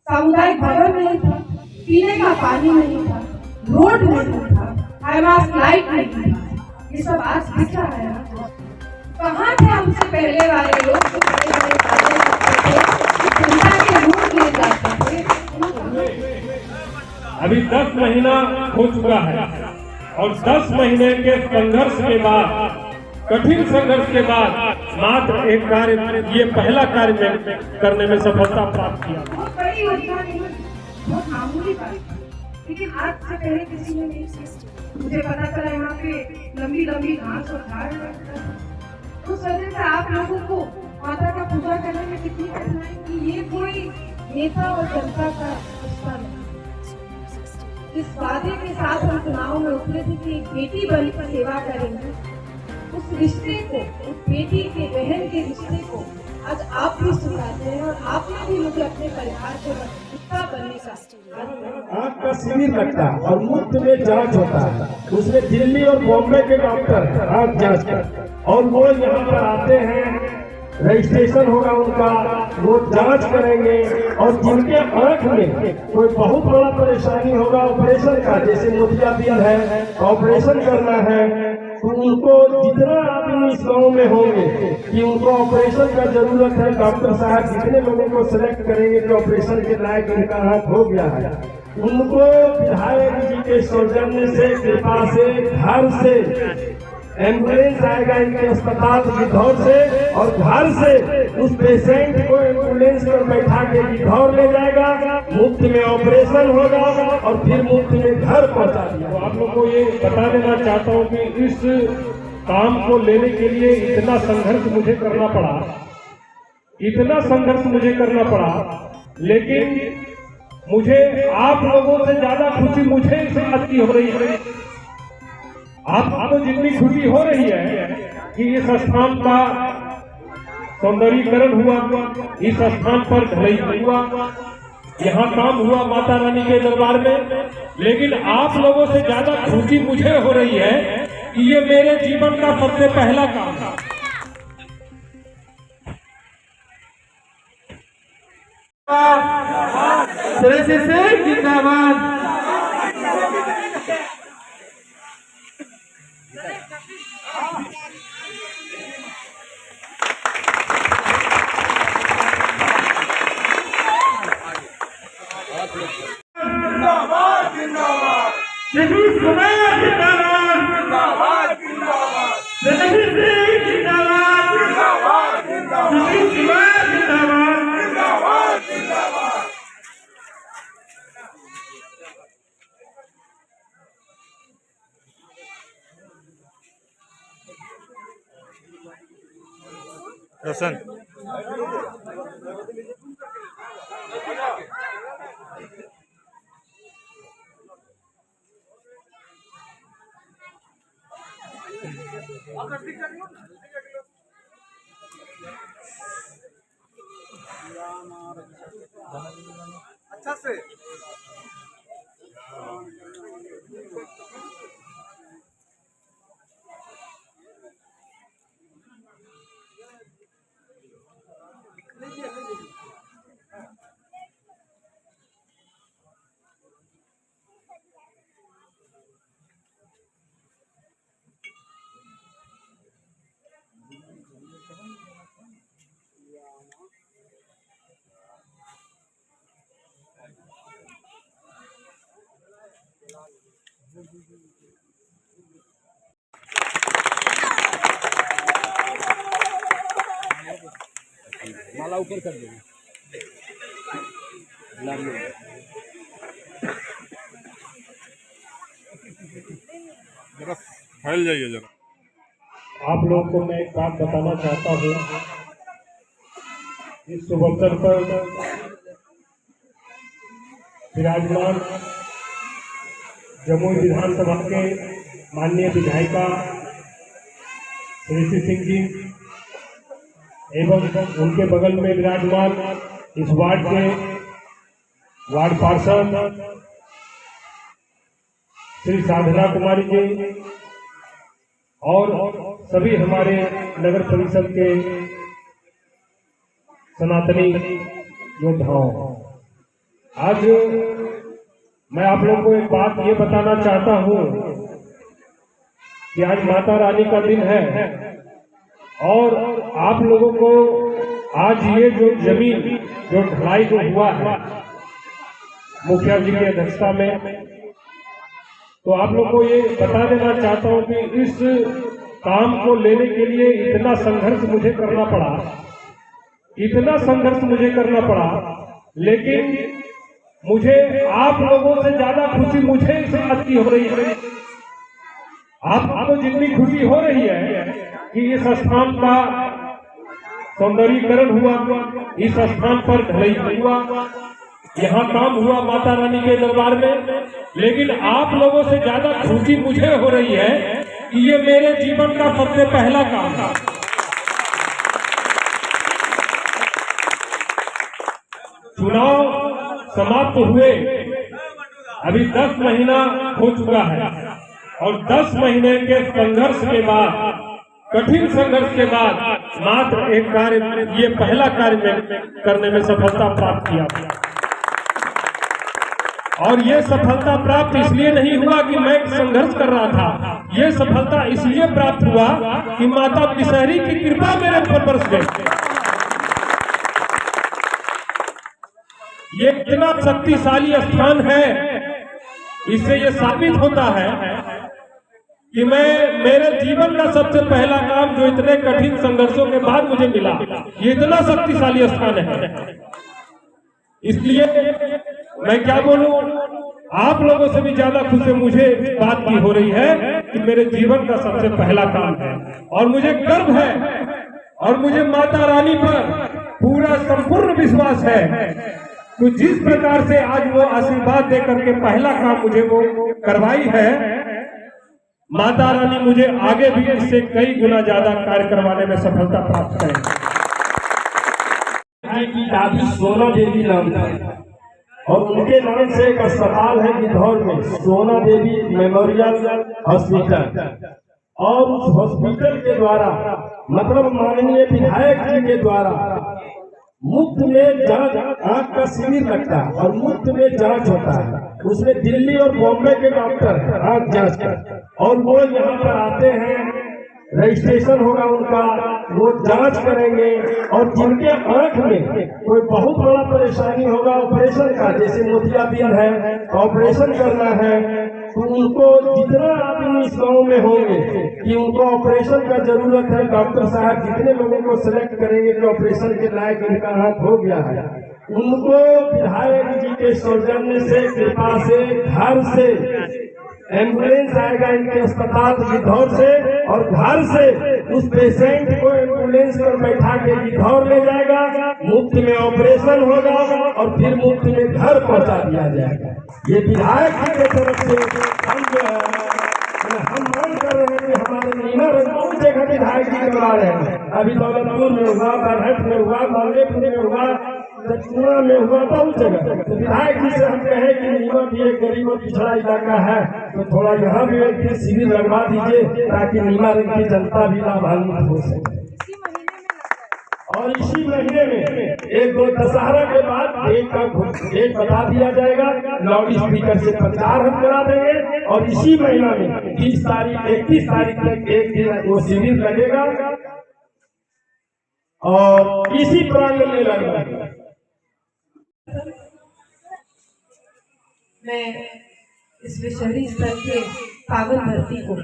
सामुदायिक भवन नहीं था, पीने का पानी नहीं था, रोड नहीं था, हाईमास लाइट नहीं था। ये सब आज दिख रहा है ना। कहाँ थे हमसे पहले वाले लोग जो बड़े-बड़े वादे करते थे, जनता के वोट ले जाते थे। अभी 10 महीना हो चुका है और 10 महीने के संघर्ष के बाद, कठिन संघर्ष के बाद मात्र एक कार्य, ये पहला कार्य में करने में सफलता प्राप्त किया। बहुत बड़ी योजना नहीं, बहुत मामूली बात, लेकिन आज से पहले किसी ने नहीं किया। मुझे पता चला यहाँ पे लंबी लंबी घास और झाड़ लगता है। उस वजह से आप लोगों को माता का पूजा करने में कितनी कठिनाई कि ये कोई नेता और जनता का रिश्ता नहीं। इस वादे के साथ हम चुनाव में उतरे थे कि एक बेटी बन कर सेवा करेंगे। उस रिश्ते को, उस बेटी के बहन के रिश्ते को आज आप भी सुनाते हैं और आपने भी मुझे अपने परिवार के हिस्सा बनने का आँख का शिविर लगता है और मुफ्त में जांच होता है। उसमें दिल्ली और बॉम्बे के डॉक्टर आँख जांच कर और वो यहाँ पर आते हैं, रजिस्ट्रेशन होगा उनका, वो जांच करेंगे और जिनके आँख में कोई बहुत बड़ा परेशानी होगा ऑपरेशन का, जैसे मोतियाबिंद है, ऑपरेशन करना है, तो उनको जितना आदमी इस गाँव में होंगे कि उनको ऑपरेशन का जरूरत है, डॉक्टर साहब जितने लोगों को सिलेक्ट करेंगे कि ऑपरेशन के लायक इनका हाथ हो गया है, उनको विधायक जी के सौजन्य से, कृपा से, घर से एम्बुलेंस आएगा इनके अस्पताल गिद्धौर से और घर से उस पेशेंट को एम्बुलेंस पर बैठा के गिद्धौर ले जाएगा, मुफ्त में ऑपरेशन होगा और फिर मुफ्त में घर पहुंचा दिया। तो आप लोग को ये बता देना चाहता हूँ कि इस काम को लेने के लिए इतना संघर्ष मुझे करना पड़ा, इतना संघर्ष मुझे करना पड़ा, लेकिन मुझे आप लोगों से ज्यादा खुशी मुझे इस बात की हो रही है। आपको जितनी खुशी हो रही है कि इस स्थान का सौंदर्यीकरण हुआ, इस स्थान पर ढलाई हुआ, यहाँ काम हुआ माता रानी के दरबार में, लेकिन आप लोगों से ज्यादा खुशी मुझे हो रही है कि ये मेरे जीवन का सबसे पहला काम था। जिंदाबाद। जिंदाबाद जिंदाबाद, नीतीश कुमार जिंदाबाद जिंदाबाद जिंदाबाद, नीतीश जिंदाबाद जिंदाबाद जिंदाबाद, नीतीश कुमार जिंदाबाद जिंदाबाद जिंदाबाद। रोशन अच्छा से माला ऊपर कर देंगे, जरा फैल जाइए जरा। आप लोगों को मैं एक बात बताना चाहता हूँ, इस शुभ अवसर पर विराजमान जमुई विधानसभा के माननीय विधायिका श्री सिंह जी एवं उनके बगल में विराजमान इस वार्ड के वार्ड पार्षद श्री साधना कुमारी जी और सभी हमारे नगर परिषद के सनातनी योद्धाओं, आज मैं आप लोगों को एक बात ये बताना चाहता हूँ कि आज माता रानी का दिन है और आप लोगों को आज ये जो जमीन जो ढलाई जो हुआ है मुखिया जी की अध्यक्षता में, तो आप लोग को ये बता देना चाहता हूँ कि इस काम को लेने के लिए इतना संघर्ष मुझे करना पड़ा, इतना संघर्ष मुझे करना पड़ा, लेकिन मुझे आप लोगों से ज्यादा खुशी मुझे इस बात की हो रही है। आपको जितनी खुशी हो रही है कि इस स्थान का सौंदर्यीकरण हुआ, इस स्थान पर ढलाई हुआ, यहाँ काम हुआ माता रानी के दरबार में, लेकिन आप लोगों से ज्यादा खुशी मुझे हो रही है कि ये मेरे जीवन का सबसे पहला काम था। चुनाव समाप्त हुए अभी 10 महीना हो चुका है और 10 महीने के संघर्ष के बाद, कठिन संघर्ष के बाद मात्र एक कार्य, ये पहला कार्य करने में सफलता प्राप्त किया। और ये सफलता प्राप्त इसलिए नहीं हुआ कि मैं संघर्ष कर रहा था, ये सफलता इसलिए प्राप्त हुआ कि माता पिसहरी की कृपा मेरे ऊपर बरस गई। ये इतना शक्तिशाली स्थान है, इससे ये साबित होता है कि मेरे जीवन का सबसे पहला काम जो इतने कठिन संघर्षों के बाद मुझे मिला, ये इतना शक्तिशाली स्थान है। इसलिए मैं क्या बोलूं, आप लोगों से भी ज्यादा खुशी मुझे इस बात की हो रही है कि मेरे जीवन का सबसे पहला काम है और मुझे गर्व है और मुझे माता रानी पर पूरा संपूर्ण विश्वास है कि जिस प्रकार से आज वो आशीर्वाद देकर के पहला काम मुझे वो करवाई है, माता रानी मुझे आगे भी इससे कई गुना ज्यादा कार्य करवाने में सफलता प्राप्त करेगी। की दादी सोना देवी नाम है और उनके नाम से एक अस्पताल है गिद्धौर में, सोना देवी मेमोरियल हॉस्पिटल। और उस हॉस्पिटल के द्वारा, मतलब माननीय विधायक जी के द्वारा मुफ्त में जांच, आंख का शिविर लगता है और मुफ्त में जांच होता है। उसमें दिल्ली और बॉम्बे के डॉक्टर आंख जांच कर, और वो यहाँ पर आते हैं, रजिस्ट्रेशन होगा उनका, वो जांच करेंगे और जिनके आंख में कोई बहुत बड़ा परेशानी होगा ऑपरेशन का, जैसे मोतियाबिंद है, ऑपरेशन करना है, तो उनको जितना आदमी इस गाँव में होंगे कि उनको ऑपरेशन का जरूरत है, डॉक्टर साहब जितने लोगों को सिलेक्ट करेंगे कि ऑपरेशन के लायक इनका आंख हो गया है, उनको विधायक जी के सौजन्य से, कृपा से, घर से एम्बुलेंस आएगा इनके अस्पताल गिद्धौर से, और घर से उस पेशेंट को एम्बुलेंस पर बैठा के गिद्धौर ले जाएगा, मुफ्त में ऑपरेशन होगा और फिर मुफ्त में घर पहुंचा दिया जाएगा। ये विधायक जी की तरफ से हम जो है हम मांग कर रहे हैं कि हमारे नीमा बहुत जगह विधायक जी करवा रहे हैं। अभी दौलतपुर में हुआ, बरहट में हुआ, मालेपुर में हुआ, दक्षिणा में हुआ, बहुत जगह। तो विधायक जी से हम कहें कि नीमा भी एक गरीब और पिछड़ा इलाका है, तो थोड़ा यहाँ भी एक शिविर लगवा दीजिए ताकि नीमा की जनता भी लाभान्वित हो सके। और इसी महीने में एक दो दशहरा के बाद एक बता दिया जाएगा, लाउड स्पीकर से प्रचार हम करा देंगे, और इसी महीना में 30 तारीख 31 तारीख तक एक दिन वो शिविर लगेगा और इसी प्रांगण में लगेगा। मैं इस विश्वरी स्तर के पावन धरती को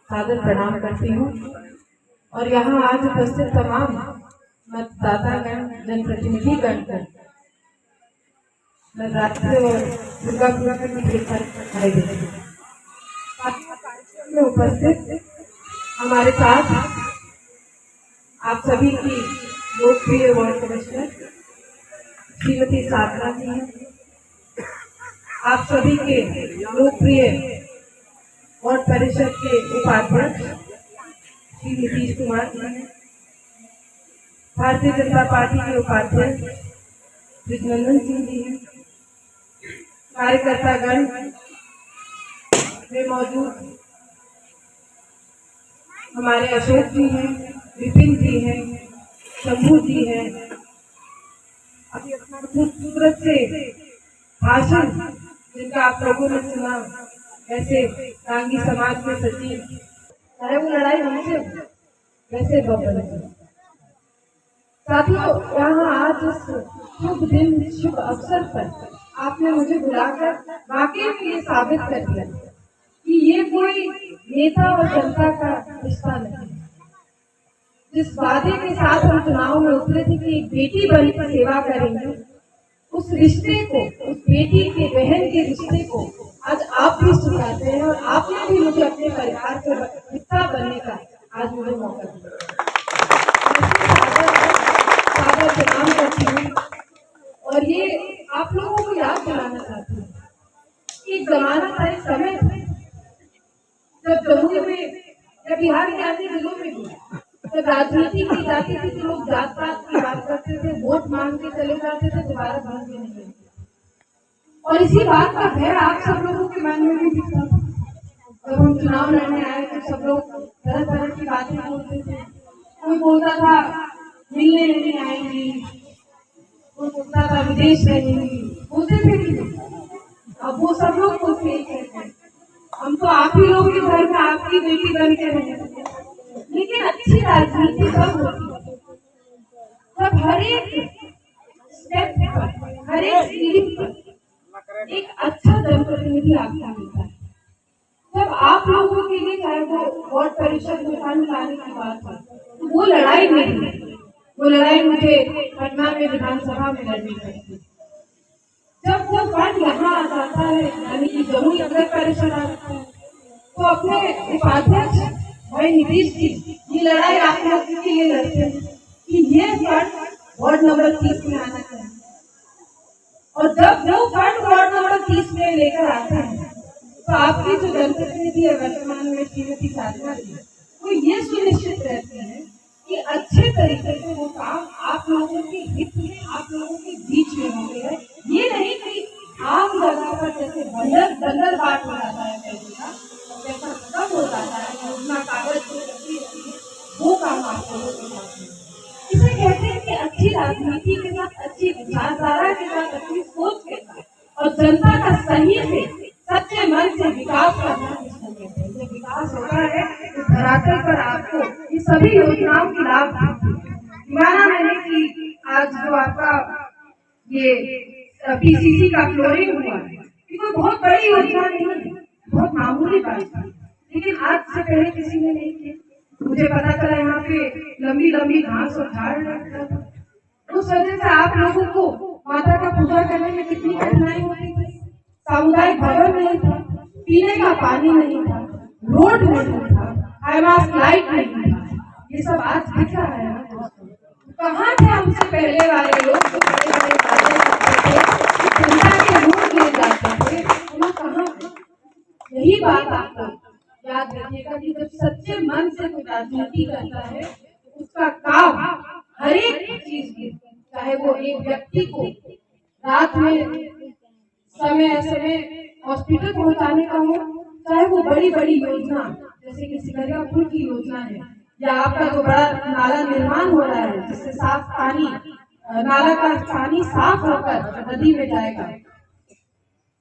सादर प्रणाम करती हूँ और यहाँ आज उपस्थित तमाम मतदातागण, जनप्रतिनिधिगण को नवरात्रि और दुर्गा पूजा के बधाई देती हूँ। कार्यक्रम में उपस्थित हमारे साथ आप सभी की लोकप्रिय वार्ड कमिश्नर श्रीमती साधना जी हैं, आप सभी के लोकप्रिय वार्ड परिषद के उपाध्यक्ष श्री नीतीश कुमार जी हैं, भारतीय जनता पार्टी के उपाध्यक्ष ब्रिजनंदन सिंह जी हैं, कार्यकर्तागण में मौजूद हमारे अशोक जी हैं, विपिन जी हैं, शंभू जी हैं, अभी अपना खूबसूरत से भाषण जिनका आप लोगों ने सुना, वैसे कांगी समाज में सचिव, चाहे वो लड़ाई हमसे वैसे बबल। साथियों, यहाँ आज इस शुभ दिन, शुभ अवसर पर आपने मुझे बुलाकर वाकई में ये साबित कर दिया कि ये कोई नेता और जनता का रिश्ता नहीं। जिस वादे के साथ हम चुनाव में उतरे थे कि एक बेटी बन कर सेवा करेंगे, उस रिश्ते को, उस बेटी के बहन के रिश्ते को आज आप भी स्वीकारते हैं और आपने भी मुझे अपने परिवार के हिस्सा बनने का आज मुझे मौका दिया। सादर प्रणाम करती हूँ और ये आप लोगों को याद दिलाना चाहती हूँ कि एक जमाना था, एक समय था जब जमुई में या बिहार के अन्य जिलों में भी जब राजनीति की जाती थी तो लोग जात पात की बात करते थे, वोट मांग के चले जाते थे, दोबारा भाग के नहीं गए। और इसी बात का भय आप सब लोगों के मन में भी दिखता था। जब हम चुनाव लड़ने आए तो सब लोग तरह तरह की बातें बोलते थे। कोई बोलता था मिलने नहीं आएंगी, कोई बोलता था विदेश रहेंगी, बोलते थे कि अब वो सब लोग बोलते हैं हम तो आप ही लोग के घर में आपकी बेटी बन के रहेंगे। लेकिन अच्छी राजनीति तब होती है जब हर एक स्टेप पर, हर एक सीढ़ी पर एक अच्छा जनप्रतिनिधि आपको मिलता है। जब आप लोगों के लिए चाहे वो वार्ड परिषद में फंड लाने की बात है, तो वो लड़ाई नहीं, वो लड़ाई मुझे पटना में विधानसभा में लड़नी पड़ती। जब वो फंड यहाँ आ जाता है, यानी कि जमुई नगर परिषद आता है, तो अपने उपाध्यक्ष भाई नीतीश जी ये लड़ाई आप लोग के लिए लड़ते हैं कि ये फंड वार्ड नंबर 30 में आना चाहिए। और जब वो फंड वार्ड नंबर 30 में लेकर आते हैं तो आपकी जो जनप्रतिनिधि है वर्तमान में श्रीमती साधना जी, वो ये सुनिश्चित रहती है कि अच्छे तरीके से वो काम आप लोगों के हित में, आप लोगों के बीच में हो गया है। ये नहीं कि आम जगह पर जैसे बंदर बांट हो जाता है पैसे का, पैसा खत्म हो जाता है, योजना कागज को करती रहती है, वो काम आप लोगों के साथ में। इसे कहते हैं कि अच्छी राजनीति के साथ, अच्छी विचारधारा के साथ, अच्छी सोच के साथ और जनता का सही से सच्चे मन से विकास करना जिसको कहते हैं। जब विकास होता है तो धरातल पर आपको ये सभी योजनाओं की लाभ माना मैंने कि आज जो आपका ये पीसीसी का फ्लोरिंग हुआ है, ये कोई बहुत बड़ी योजना नहीं है, बहुत मामूली बात है, लेकिन आज से पहले किसी ने नहीं की। मुझे पता चला यहाँ पे लंबी लंबी घास और झाड़ लगता था, उस वजह से आप लोगों को माता का पूजा करने में कितनी कठिनाई होती थी। सामुदायिक भवन नहीं था, पीने का पानी नहीं था, रोड नहीं था, हाईमास्ट लाइट नहीं था, ये सब आज दिख रहा है ना दोस्तों। कहाँ थे हमसे पहले वाले लोग जो बड़े बड़े वादे करते थे, जनता के वोट लिए जाते थे, वो कहाँ थे? यही बात आपको याद रखिएगा कि जब सच्चे मन से कोई राजनीति करता है तो उसका काम हर एक चीज की, चाहे वो एक व्यक्ति को रात में समय समय हॉस्पिटल पहुंचाने का हो, चाहे वो बड़ी बड़ी योजना जैसे कि सिकरिया पुल की योजना है, या आपका जो बड़ा नाला निर्माण हो रहा है जिससे साफ पानी, नाला का पानी साफ होकर नदी में जाएगा,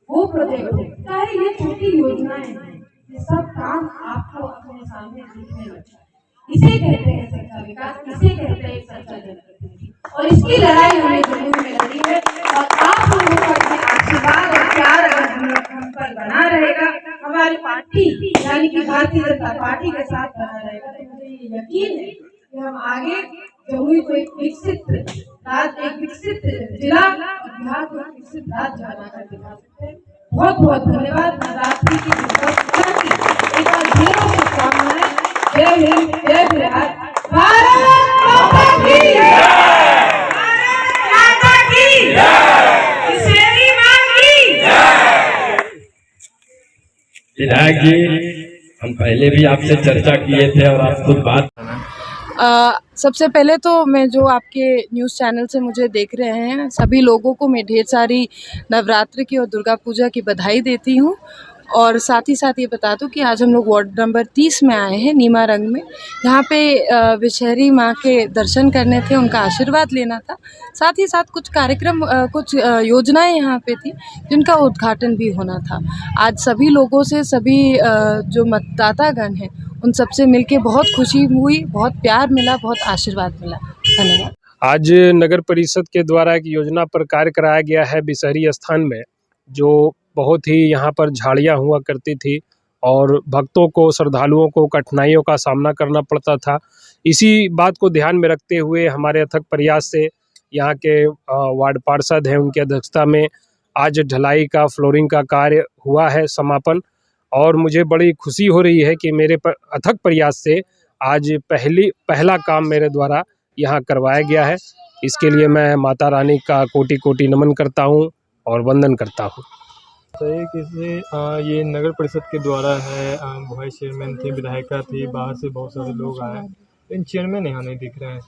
वो प्रोजेक्ट है, चाहे ये छोटी योजनाएं हैं, ये सब काम आपको अपने सामने दिखने लगता है। इसे कहते हैं सच्चा विकास, इसे कहते हैं सच्चा जनप्रतिनिधि, और इसकी लड़ाई हमें जमुई में लड़ी है। और आप लोगों का आशीर्वाद और प्यार अगर हम पर बना रहेगा, हमारी पार्टी यानी कि भारतीय जनता पार्टी के साथ बना रहेगा, तो मुझे ये यकीन है कि हम आगे जमुई को एक विकसित राज्य, एक विकसित जिला और बिहार को एक विकसित राज्य बनाकर दिखा सकते हैं। बहुत बहुत धन्यवाद। नवरात्रि की एक बार ढेरों शुभकामनाएं। जय हिंद, जय बिहार, भारत माता की जय, भारत माता की जय, शेरी मां की जय। विधायक जी, हम पहले भी आपसे चर्चा किए थे और आप खुद बात सबसे पहले तो मैं जो आपके न्यूज़ चैनल से मुझे देख रहे हैं सभी लोगों को मैं ढेर सारी नवरात्रि की और दुर्गा पूजा की बधाई देती हूँ। और साथ ही साथ ये बता दूं कि आज हम लोग वार्ड नंबर 30 में आए हैं, नीमा रंग में। यहाँ पे विषहरी माँ के दर्शन करने थे, उनका आशीर्वाद लेना था। साथ ही साथ कुछ कार्यक्रम, कुछ योजनाएं यहाँ पे थी जिनका उद्घाटन भी होना था। आज सभी लोगों से, सभी जो मतदातागण हैं उन सबसे मिलके बहुत खुशी हुई, बहुत प्यार मिला, बहुत आशीर्वाद मिला। धन्यवाद। आज नगर परिषद के द्वारा एक योजना पर कार्य कराया गया है विषहरी स्थान में, जो बहुत ही यहाँ पर झाड़ियाँ हुआ करती थी और भक्तों को, श्रद्धालुओं को कठिनाइयों का सामना करना पड़ता था। इसी बात को ध्यान में रखते हुए हमारे अथक प्रयास से यहाँ के वार्ड पार्षद हैं, उनकी अध्यक्षता में आज ढलाई का, फ्लोरिंग का कार्य हुआ है समापन। और मुझे बड़ी खुशी हो रही है कि मेरे अथक प्रयास से आज पहला काम मेरे द्वारा यहाँ करवाया गया है। इसके लिए मैं माता रानी का कोटि कोटि नमन करता हूँ और वंदन करता हूँ। सही किसी ये नगर परिषद के द्वारा है, वाइस चेयरमैन थे, विधायिका थी, बाहर से बहुत सारे लोग आए, इन चेयरमैन यहाँ नहीं दिख रहे हैं।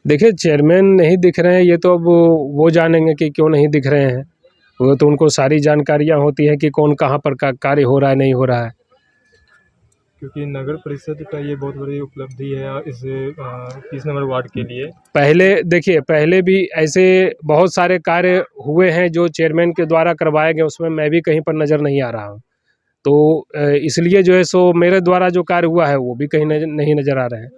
देखिए, चेयरमैन नहीं दिख रहे हैं, ये तो अब वो जानेंगे कि क्यों नहीं दिख रहे हैं। वो तो उनको सारी जानकारियाँ होती हैं कि कौन कहाँ पर का कार्य हो रहा है, नहीं हो रहा है। क्योंकि नगर परिषद का ये बहुत बड़ी उपलब्धि है इस 30 नंबर वार्ड के लिए। पहले भी ऐसे बहुत सारे कार्य हुए हैं जो चेयरमैन के द्वारा करवाए गए, उसमें मैं भी कहीं पर नज़र नहीं आ रहा हूँ। तो इसलिए जो है सो मेरे द्वारा जो कार्य हुआ है वो भी कहीं नहीं नज़र आ रहे हैं।